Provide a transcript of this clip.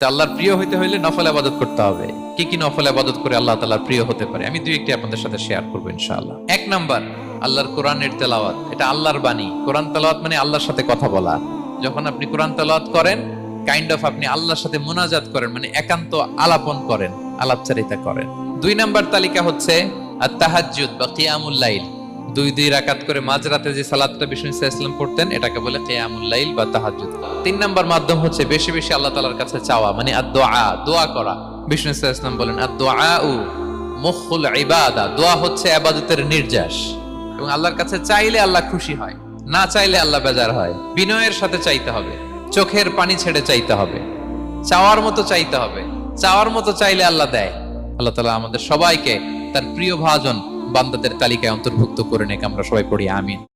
তো আল্লাহর প্রিয় হইতে হইলে নফল ইবাদত করতে হবে। কি কি নফল ইবাদত করে আল্লাহ তাআলার প্রিয় হতে পারে আমি দুই একটি আপনাদের সাথে শেয়ার করবো ইনশাআল্লাহ। এক নাম্বার, আল্লাহর কোরআনের তেলাওয়াত। এটা আল্লাহর বাণী। কোরআন তেলাওয়াত মানে আল্লাহর সাথে কথা বলা। যখন আপনি কোরআন তেলাওয়াত করেন, কাইন্ড অফ আপনি আল্লাহর সাথে মুনাজাত করেন, মানে একান্ত আলাপন করেন, আলাপচারিতা করেন। দুই নাম্বার তালিকা হচ্ছে আত-তাহাজ্জুদ বা কিয়ামুল লাইল। দুই রাকাত করে মাঝরাতে যে সালাতটা বিষ্ণু সাল্লাল্লাহু আলাইহি ওয়াসাল্লাম পড়তেন, এটাকে বলে কিয়ামুল লাইল বা তাহাজ্জুদ। তিন নাম্বার মাধ্যম হচ্ছে বেশি বেশি আল্লাহ তাআলার কাছে চাওয়া, মানে আদ-দুআ, দোয়া করা। বিষ্ণু সাল্লাল্লাহু আলাইহি ওয়াসাল্লাম বলেন আদ-দুআউ মুখুল ইবাদা, দোয়া হচ্ছে ইবাদতের নির্যাস। এবং আল্লাহর কাছে চাইলে আল্লাহ খুশি হয়, না চাইলে আল্লাহ বেজার হয়। বিনয়ের সাথে চাইতে হবে, চোখের পানি ছেড়ে চাইতে হবে, চাওয়ার মতো চাইতে হবে। চাওয়ার মতো চাইলে আল্লাহ দেয়। আল্লাহ তাআলা আমাদের সবাইকে তার প্রিয় ভাজন বান্দাদের তালিকায় অন্তর্ভুক্ত করে নেক। আমরা সবাই পড়ি আমিন।